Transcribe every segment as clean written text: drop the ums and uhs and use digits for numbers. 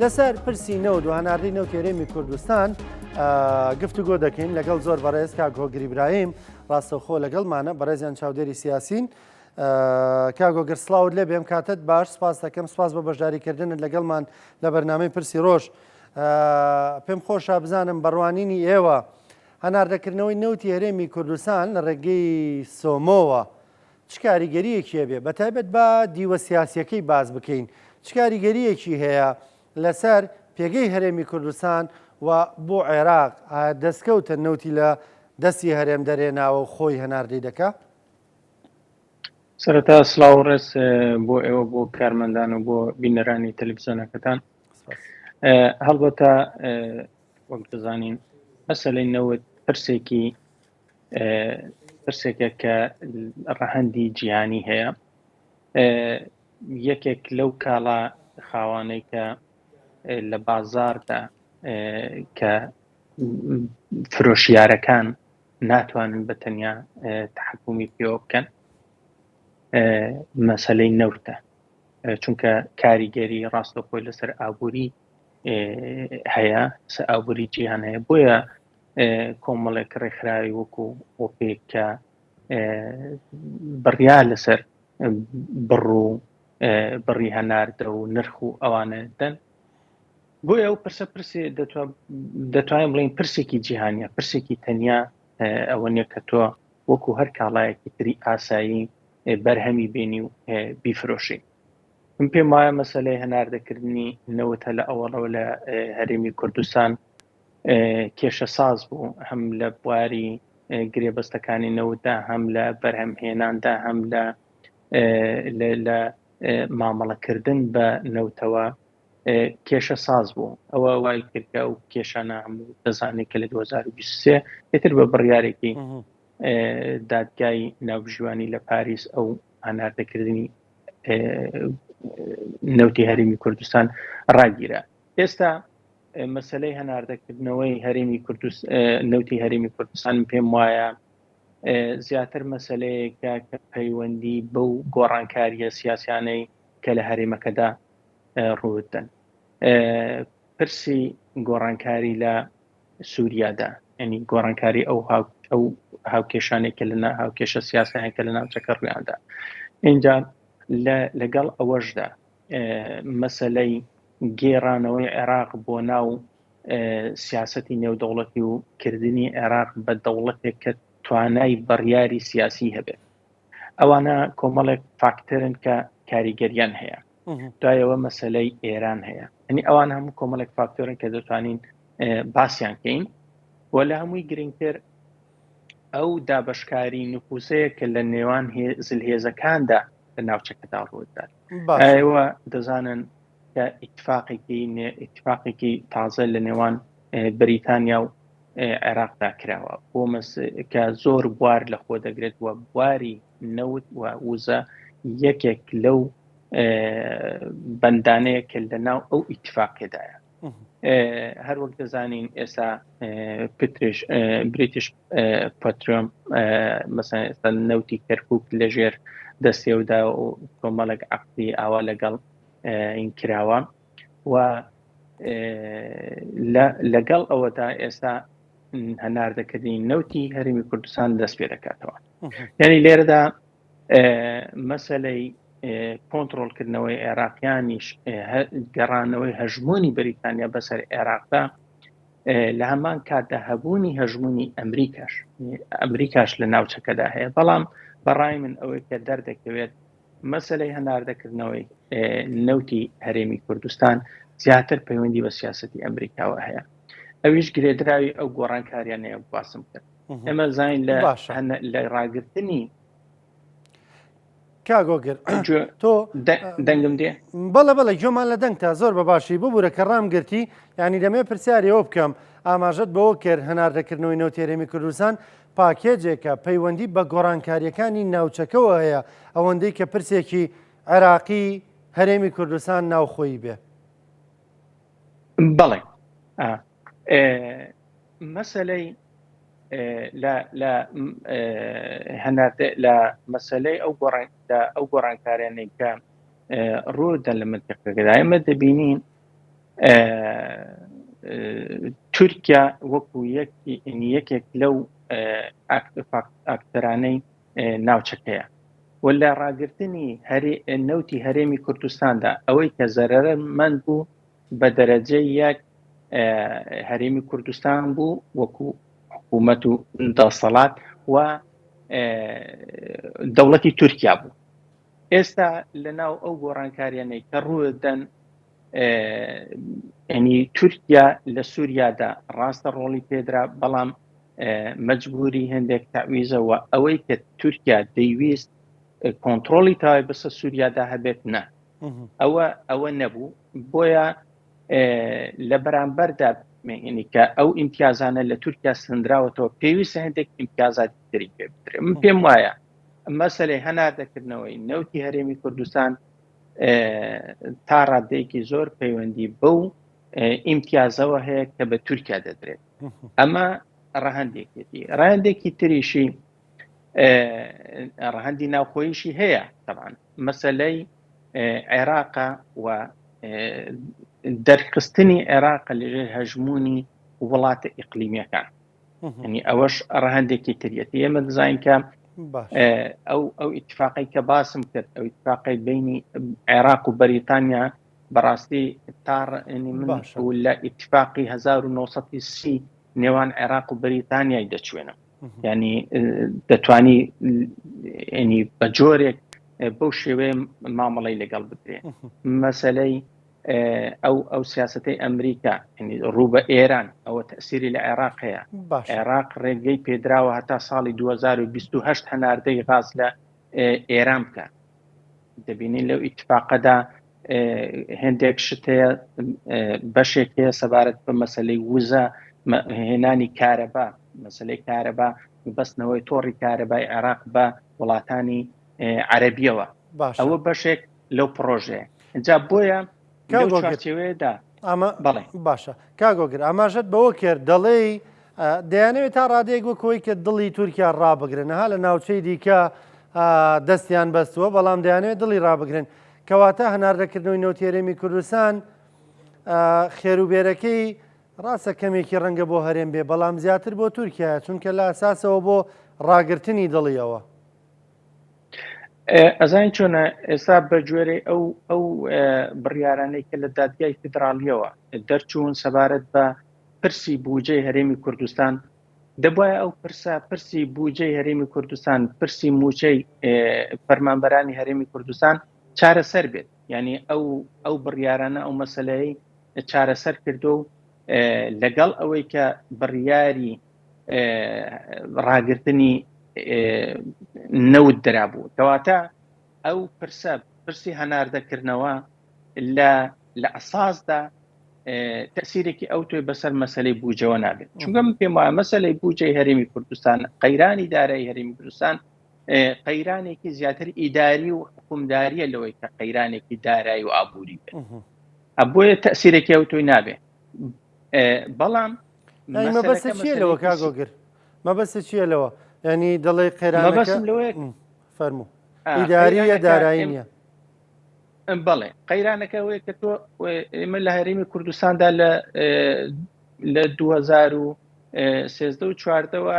لەسەر پرسی نەوت و هەناردەی نەوت هێرێمی کوردستان گفتوگۆ دەکەین لەگەڵ زۆر بەڕێز کاک هۆگری براهیم ڕاستەوخۆ لەگەڵمانە بەڕێزیان چاودێری سیاسین. کاک هۆگر سڵاوت لێ بێم کاتت باش، سپاس دەکەم، سپاس بە بەشداریکردنت لەگەڵمان لە بەرنامەی پرسی ڕۆژ. پێم خۆشە بزانم بەڕوانینی ئێوە هەناردەکردنەوەی نەوتی هەرێمی کوردستان لە ڕێگەی سۆمۆوە چ کاریگەریەکی هەبێ، بەتایبەت بە دیوە سیاسیەکەی باز بکەین، چ کاریگەریەکی هەیە لەسەر پێگەی هەرێمی کوردستان و بۆ عێراق دەستکەوتە نەوتی لە دەستی هەرێم دەرێناوە و خۆی هەناردەی دەکا؟ سەرەتا سڵاو ڕێز بۆ ئێوە بۆ کارمەندان و بۆ بینەرانی تەلەڤیزیۆنەکەتان. هەڵبەتە وەک دەزانین مەسەلەی نەوت پرسێکە کە ڕەهەندی جیهانی هەیە، یەکێک لەو کاڵا خاوانەی کە لە بازاردا کە فرۆشیارەکان ناتوانن بە تەنیا تحکومی پێوە بکەن مەسەلەی نەوتە، چونکە کاریگەری ڕاستەخۆی لەسەر ئابووری هەیە، ئابووری جیهان هەیە، بۆیە کۆمەڵێک ڕێکخراوی وەکو ئۆپێک کە بڕیا لەسەر بڕی هەناردە و نرخ و ئەوانە دەن. بۆیە ئەو پرسی دەتوانین بڵین پرسێکی جیهانیە، پرسێکی تەنیا ئەوە نیە کە تۆ وەکو هەر کاڵایەکی تری ئاسایی بەرهەمی بینی و بیفرۆشی. من پێم وایە مەسەلەی هەناردەکردنی نەوتە لە ئەوەڵەوە لە هەرێمی کوردستان کێشە ساز بوو، هەم لە بواری گرێبەستەکانی نەوتدا، هەم لە بەرهەمهێناندا، هەم لە مامەڵەکردن بە نەوتەوە کێشە ساز بوو. ئەوە وای کردکە و کێشانە هەموو دەزانێت کە لە 2023 پێتر بە بڕیارێکی دادگای ناوژیوانی لە پاریس ئەو هەناردەکردنی نەوتی هەرێمی کوردستان ڕاگیرە. ئێستا مەسەلەی هەناردەکردنەوەی نەوتی هەرێمی کوردستان پێم وایە زیاتر مەسەلەیەکە کە پەیوەندی بەو گۆڕانکاریە سیاسیانەی کە لە هەرێمەکەدا ڕوودن. پرسی گۆڕانکاری لە سووریادا، ینی گۆڕانکاری ئەو هاوکێشانێکە لە هاوکێشە سیاسیانێکە لە ناوچەکە ڕوویاندا. اینجا لەگەڵ ئەوەشدا مەسەلەی گێڕانەوەی عێراق بۆ ناو سیاسەتی نێودەوڵەتی و کردنی عێراق بە دەوڵەتێک کە توانای بڕیاری سیاسی هەبێت، ئەوانە کۆمەڵێک فاکتەرن کە کاریگەریان هەیە. دوایەوە مەسەلەی ئێران هەیە، ئەنی ئەوان هەموو کۆمەڵێک فاکتۆرن کە دەتوانین باسییان کەین. وە لە هەمووی گرنگتر ئەو دابشکاری نفوسەیە کە لە نێوان زلهێزەکاندا لە ناوچەکەدا ڕوودات. ئێوە دەزانن کە ئیتفاقێکی تازە لە نێوان بریتانیا و عێراقدا کراوە بۆ کە زۆر بوار لە خۆ دەگرێت و بواری نەوت و وزە یەکێک لەو بەندانەیە کە لە ناو ئەو ئیتفاقێدایە. هەر وەک دەزانین ئێستا بریتیش پەترۆم مەسەڵەن نەوتی کەرکووک لەژێر دەستێودا و کۆمەڵێک عەقدی ئاوا لەگەڵ این کراوە و لەگەڵ ئەوەدا ئێستا هەناردەکردنی نەوتی هەرێمی کوردستان دەست پێ دەکاتەوە. یعنی لێرەدا مەسەلەی کۆنتڕۆڵکردنەوەی عێراقیانیش گەڕانەوەی هەژمۆنی بریتانیا بەسەر عێراقدا لە هەمان کاتدا هەبوونی هەژمۆنی ئەمریکاش لە ناوچەکەدا هەیە. بەڵام بەڕای من ئەوەی کە دەردەکەوێت مەسەلەی هەناردەکردنەوەی نەوتی هەرێمی کوردستان زیاتر پەیوەندی بە سیاسەتی ئەمریکاوە هەیە. ئەویش گرێدراوی ئەو گۆڕانکاریانەیە باسم کرد. ئێمە زین لە ڕاگررتنی کاگۆگر تۆ دەنگم دێ بەڵە گوێمان لە دەنگ تا زۆر بە باشی ببوورە کە ڕام گرتی، ینی دەمێ پرسیارەوە بکەم ئاماژەت بەوە کرد هەناردەکردنەوەی نەوتی هەرێمی کوردستان پاکێجێکە پەیوەندی بە گۆڕانکاریەکانی ناوچەکەەوە هەیە، ئەوەندەی کە پرسێکی عێراقی هەرێمی کوردستان ناوخۆی بێ. بەڵێ مەسەلەی لە مەسەلەی ئەو گۆڕانکاریانەی کە ڕوودە لە منتیقەکەدا ئێمە دەبینین تورکیا وەکو یەکێک لەو ئاکتەرانەی ناوچەکەیە و لە ڕاگررتنی نەوتی هەرێمی کوردستاندا ئەوەی کە زەرەرمەند بوو بە دەرەجەی یەک هەرێمی کوردستان بوو وەکو حکوومەت و دەسەڵات و دەوڵەتی تورکیا بوو. ئێستا لەناو ئەو گۆڕانکاریانەی کە ڕوودەن ینی تورکیا لە سووریادا ڕاستە ڕۆڵی پێدرا بەڵام مەجبوری هەندێک تعویزەوە ئەوەی کە تورکیا دەیویست کۆنتترۆلی تاوای بەسە سووریادا هەبێت نە ئەوە نەبوو بۆیە لە بەرامبەردا کە ئەو ئیمتیازانە لە تورکیا سندراوەتەوە پێویستە هەندێک ئیمتیازاتی تری پێ بدرێت. من پێم وایە مەسەلەی هەناردەکردنەوەی نەوتی هەرێمی کوردستان تا ڕادەیەکی زۆر پەیوەندی بەو ئیمتیازەوە هەیە کە بە تورکیا دەدرێت. ئەمە ڕەهەندێکی تریشی ڕەهەندی ناوخۆییشی هەیە طبعاً مەسەلەی عێراقا و دەرخستنی عێراق لەژێر هەژمونی وڵاتە ئیقلیمیەکان ینی ئەوەش ڕەهەندێکی تریەتی ئێمە دەزانین کە ئەو ئیتفاقی کە باسم کرد ئەو ئیتفاقی بینی عێراق و بەریتانیا بەڕاستی من لە ئیتفاقی 1930 نێوان عێراق و بەریتانیای دەچوێنم ینی دەتوانی ینی بە جۆرێک بەو شێوەیە مامەڵەی لەگەڵ بدرێ. مەسەلەی ئەو سیاسەتەی ئەمریکا ڕوو بە ئێران ئەوە تەسیری لە عێراق هەیە. عێراق ڕێگەی پێدراوە هەتا ساڵی 2028 هەناردەی غاز لە ئێران بکە. دەبینین لەو ئیتفاقەدا هەندێک شت هەیە بەشێک هەیە سەبارەت بە مەسەلەی وزە هێنانی کارەبا مەسەلەی کارەبا بەستنەوەی تۆڕی کارەبای عێراق بە وڵاتانی عەرەبیەوە ئەوە بەشێک لەو پرۆژەیە. اینجا بۆیە چێوەیەدا بەڵێ باشە کاگۆگر ئاماژەت بەوە کرد دەڵێی دەیانەوێت تا ڕادەیەک وەکۆی کە دڵی تورکیا ڕابگرن ها لە ناوچەی دیکە دەستیان بەستووە بەڵام دەیانوێت دڵی ڕابگرن کەواتە هەناردەکردنەوەی نەوتی هەرێمی کوردستان خێروبێرەکەی ڕاستە کەمێکی ڕەنگە بۆ هەرێم بێ بەڵام زیاتر بۆ تورکیا چونکە لە ئاساسەوە بۆ ڕاگررتنی دڵیەوە. ئەزانین چۆنە ئێستا بە جوێرەی ئەو بڕیارانەی کە لە دادگای فیدراالیەوە دەرچوون سەبارەت بە پرسی بودجەی هەرێمی کوردستان دەبایە ئەو پرسی بودجەی هەرێمی کوردستان پرسی موچەی فەرمانبەرانی هەرێمی کوردستان چارەسەر بێت ینی ئەو بڕیارانە ئەو مەسەلەی چارەسەر کردو و لەگەڵ ئەوەی کە بڕیاری ڕاگررتنی نەوت درابوو کەواتە ئەو پرسی هەناردەکردنەوە لە ئەساسدا تەسیرێکی ئەو توی بەسەر مەسەلەی بودجەوە نابێت چونکە من پێم وایە مەسەلەی بودجەی هەرێمی کوردستان قەیرانی دارایی هەرێمی کوردستان قەیرانێکی زیاتر ئیداری و حکومداریە لەوەی کە قەیرانێکی دارایی و ئابووری بێت بۆیە تەسیرێکی ئەو توی نابێت. بەڵام مەبەستە چییە لەوە کاگۆگر مەبەستە چییە لەوە ینی دەڵێ قەیرانەکە فەرموو ئیداریە دارایی نیە بەڵێ قەیرانەکە ئەوەیە کە تۆ ئێمە لە هەرێمی کوردستاندا لە 2013 و 2014ەوە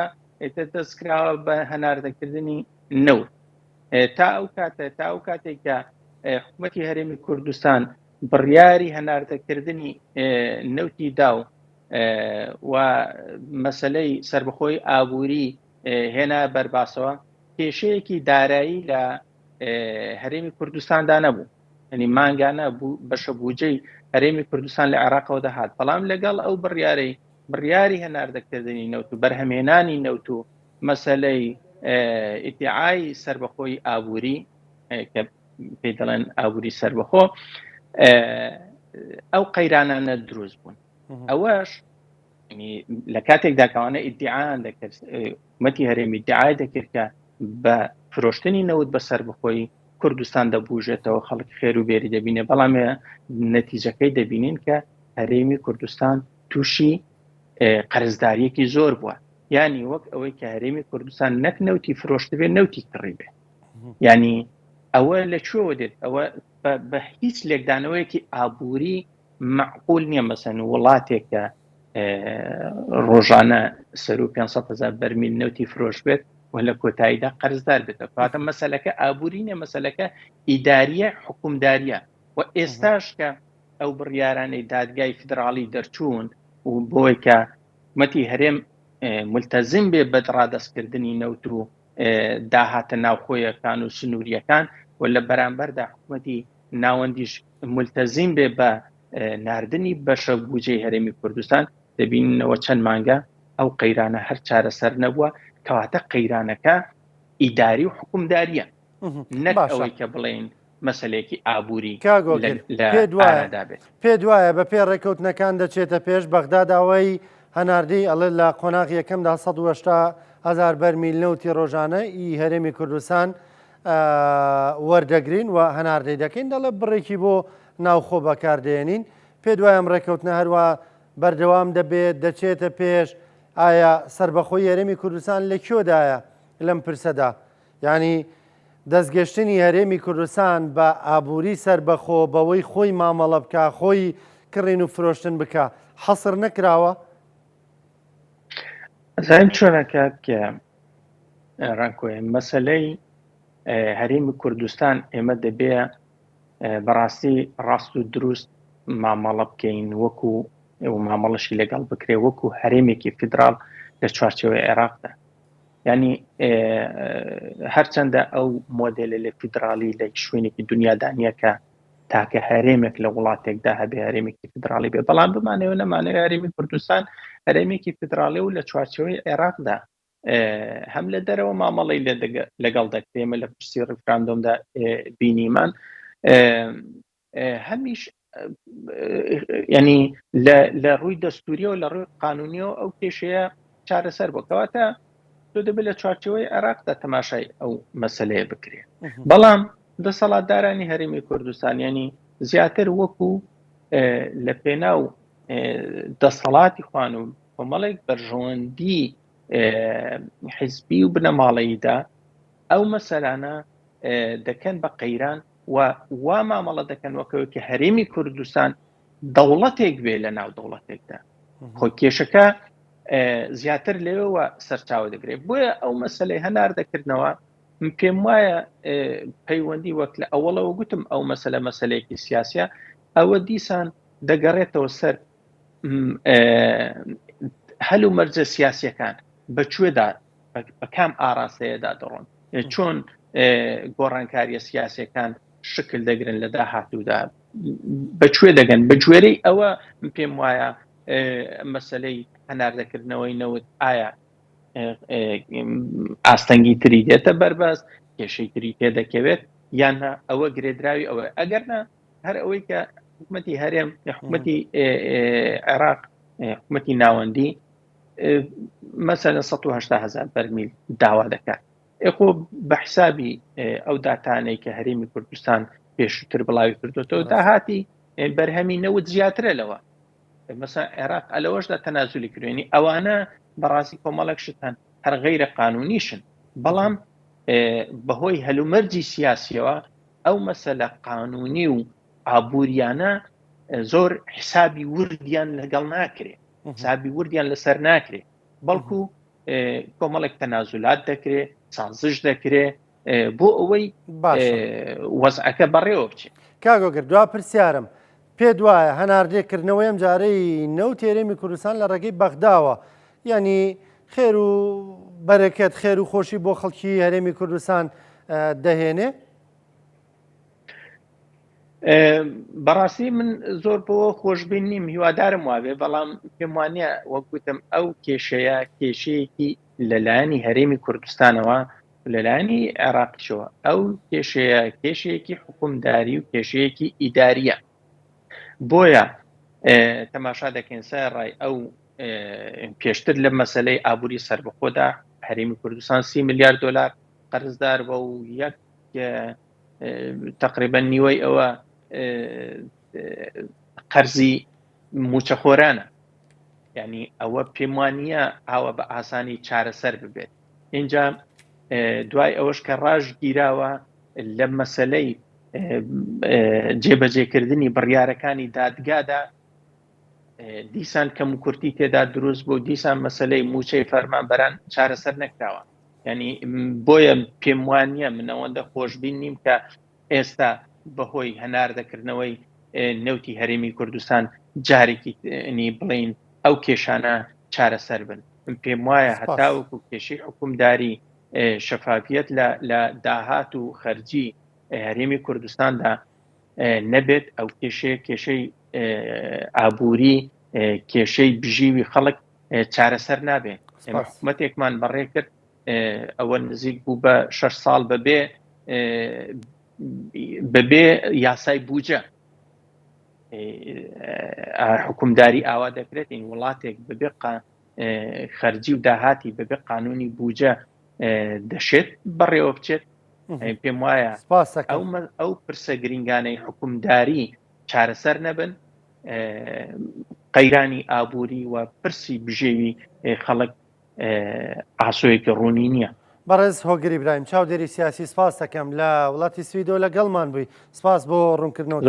دەستکراوە بە هەناردەکردنی نەوت تا ئەو کاتێکدا حکوومەتی هەرێمی کوردستان بڕیاری هەناردەکردنی نەوتی داو و مەسەلەی سربەخۆی ئابووری هێنا بەرباسەوە کێشەیەکی دارایی لە هەرێمی کوردستاندا نەبوو ینی مانگانە بەشە بودجەی هەرێمی کوردستان لە عێراقەوە دەهات بەڵام لەگەڵ ئەو بڕیاری هەناردەکردنی نەوت و بەرهەمهێنانی نەوت و مەسەلەی ئیدعای سربەخۆی ئابووری کە پێی دەڵێن ئابووری سربەخۆ ئەو قەیرانانە دروست بوون. ئەوەش لە کاتێکدا کەوانە ئیدعایان دەکرد حکوومەتی هەرێمی ئیدعای دەکرد کە بە فرۆشتنی نەوت بە سربەخۆی کوردستان دەبوژێتەوە خەڵک خێروبێری دەبینێ بەڵام نەتیجەکەی دەبینین کە هەرێمی کوردستان تووشی قەرزداریەکی زۆر بووە ینی وەک ئەوەی کە هەرێمی کوردستان نەک نەوتی فرۆشت بێ نەوتی کڕی بێ ینی ئەوە لەکوێوە دێت ئەوە بە هیچ لێکدانەوەیەکی ئابووری معقول نییە مەسەن وڵاتێکە ڕۆژانە سەر و 500,000 بەرمیل نەوتی فرۆش بێت و لە کۆتاییدا قەرزدار بێتە کاتە مەسەلەکە ئابووری نیە، مەسەلەکە ئیداریە حکومداریە و ئێستاش کە ئەو بڕیارانەی دادگای فدراڵی دەرچوون و بۆی کە حکومەتی هەرێم ملتەزم بێ بە ڕادەستکردنی نەوت و داهاتە ناوخۆیەکان و سنووریەکان و لە بەرامبەردا حکومەتی ناوەندیش ملتەزم بێ بە ناردنی بەشە بودجەی هەرێمی کوردستان، دەبینەوە چەند مانگە ئەو قەیرانە هەر چارەسەر نەبووە، کەواتە قەیرانەکە ئیداری و حکومداریە، نەک ئەوەی کە بڵێن مەسەلێکی ئابووری لە بێت. پێ دوایە بە پێ ڕێکەوتنەکان دەچێتە پێش بەغداد ئەوەی هەناردی ئەڵێ لە قۆناغ یەکەمدا 180,000 بەرمیل نەوتی ڕۆژانە ئی هەرێمی کوردستان وەردەگرین و هەناردەی دەکەین، دەڵێ بڕێکی بۆ ناوخۆ بەکاردێنین. پێ دوای ئەم ڕێکەوتنە هەروە بەردەوام دەبێت دەچێتە پێش. ئایا سربەخۆی هەرێمی کوردستان لەکوێدایە لەم پرسەدا؟ یعنی دەستگەشتنی هەرێمی کوردستان بە ئابووری سربەخۆ بەوەی خۆی مامەڵە بکە، خۆی کڕین و فرۆشتن بکە، حەسر نەکراوە؟ زانیم چۆنەکە کە ڕانکۆی مەسەلەی هەرێمی کوردستان ئێمە دەبێ بەڕاستی ڕاست و دروست مامەڵە بکەین وەکو مامەڵەشی لەگەڵ بکرێ وەکو هەرێمێکی فیدراڵ لە چوارچێوەی عێراقدا. ینی هەرچەندە ئەو مۆدێلە لە فیدراڵی لە شوێنێکی دنیادا نییە کە تاکە هەرێمێک لە وڵاتێکدا هەبێ هەرێمێکی فیدراڵی بێ، بەڵام بمانەوە نەمانەوە هەرێمی کوردستان هەرێمێکی فیدراڵی و لە چوارچێوەی عێراقدا هەم لە دەرەوە مامەڵی لەگەڵ دەکرێمە لە پرسی ڕفراندۆمدا بینیمان، هەمیش ینی لە ڕووی دەستوریە و لە ڕووی قانونیەوە ئەو کێشەیە چارەسەر بۆ کەواتە تۆ دەبێت لە چوارچێوەی عێراقدا تەماشای ئەو مەسەلەیە بکرێت. بەڵام دەسەڵاتدارانی هەرێمی کوردستان ینی زیاتر وەکو لە پێناو دەسەڵاتی خوان و کۆمەڵێک بەرژەوەندی حیزبی و بنەماڵەییدا ئەو مەسەلانە دەکەن بە قەیران و وا مامەڵە دەکەن وەکەوە کە هەرێمی کوردستان دەوڵەتێک بێ لە ناو دەوڵەتێکدا، خۆ کێشەکە زیاتر لێوەوە سەرچاوە دەگرێت. بۆیە ئەو مەسەلەی هەنار دەکردنەوە پێم وایە پەیوەندی وەک لە ئەوڵەوە گوتم ئەو مەسەلەیەکی سیاسیە، ئەوە دیسان دەگەڕێتەوە سەر هەل و مەرجە سیاسیەکان بەکوێدا بە کام ئاراستەیەدا دەڕۆن، چۆن گۆڕانکاریە سیاسیەکان شکل دەگرن لە داهاتوودا، بەکوێ دەگەن. بە گوێرەی ئەوە پێم وایە مەسەلەی هەناردەکردنەوەی نەوت ئایا ئاستەنگی تری دێتە بەربەست، کێشەی تری پێدەکەوێت یان ئەوە گرێدراوی ئەوە، ئەگەرنا هەر ئەوەی کە حکومەتی هەرێم یا حکومەتی عێراق حکومەتی ناوەندی مەسەلەن 180,000 بەرمیل داوا دەکات، ئێخۆ بە حسابی ئەو داتانەی کە هەرێمی کوردستان پێشتر بڵاوی کردوێتەوە داهاتی بەرهەمی نەوت زیاترە لەوە. مەسەڵەن عێراق لەوەشدا تەنازولی کردوێنی ئەوانە بەڕاستی کۆمەڵێک شتان هەر غەیرە قانونیشن، بەڵام بەهۆی هەلومەرجی سیاسیەوە ئەو مەسەلە قانونی و ئابووریانە زۆر حسابی وردیان لەگەڵ ناکرێت، حسابی وردیان لەسەر ناکرێت، بەڵکو کۆمەڵێک تەنازولات دەکرێت، سازش دەکرێت بۆ ئەوەی وەزعەکە بەڕێوە بچێت. کاگۆگر دوا پرسیارم پێ دوایە هەناردێکردنەوەی ئەم جارەی نەوت هەرێمی کوردستان لە ڕێگەی بەغداوە، ینی خێر و بەرەکەت خێر و خۆشی بۆ خەڵکی هەرێمی کوردستان دەهێنێ؟ بەڕاستی من زۆر بۆ خۆشببین نیم، هیوادارم وابێ، بەڵام پێم وانە وەکوتم ئەو کێشەیە کێشەیەکی لەلایەنی هەرێمی کوردستانەوە لەلایەنی عێراقیشەوە، ئەو کێشەیە کێشەیەکی حکومداری و کێشەیەکی ئیداریە. بۆیە تەماشا دەکەین سەر ڕای ئەو پێشتر لە مەسەلەی ئابووری سربەخۆدا هەرێمی کوردستان 30 میلیارد دلار قەرزدار بە و یەک تقریبا نیوەی ئەوە قەرزی موچەخۆرانە، ینی ئەوە پێم وانییە ئاوە بە ئاسانی چارەسەر ببێت. اینجا دوای ئەوەش کە ڕاژ گیراوە لە مەسەلەی جێبەجێکردنی بڕیارەکانی دادگادا دیسان کەم و کورتی تێدا دروست بوو، دیسان مەسلەی موچەی فەرمانبەران چارەسەر نەکراوە. ینی بۆیە پێم وانە من ئەوەندە خۆشببین نیم کە ئێستا بەهۆی هەناردەکردنەوەی نەوتی هەرێمی کوردستان جارێکی بڵین ئەو کێشانە چارەسەر بن. من پێم وایە هەتاوەکو کێشەی حکومداری شەفافیت لە داهات و خەرجی هەرێمی کوردستاندا نەبێت، ئەو کێشەی ئابووری کێشەی بژیوی خەڵک چارەسەر نابێت. ئێمە حکوومەتێکمان بەڕێ کرد ئەوە نزیک بوو بە 6 ساڵ بەبێ یاسای بوجە حکومداری ئاوا دەکرێت. این وڵاتێک بەبێ خەرجی و داهاتی بەبێ قانونی بوجە دەشێت بەڕێوە بچێت. پێم وایە ئەو پرسە گرنگانەی حکومداری چارەسەر نەبن، قەیرانی ئابووری و پرسی بژێوی خەڵک ئاسۆیەکی ڕوونی نییە. بەڕێز هۆگری برایم چاودێری سیاسی سپاس دەکەم لە وڵاتی سویدۆ لەگەڵمان بووی. سپاس بۆ ڕوونکردنەوە.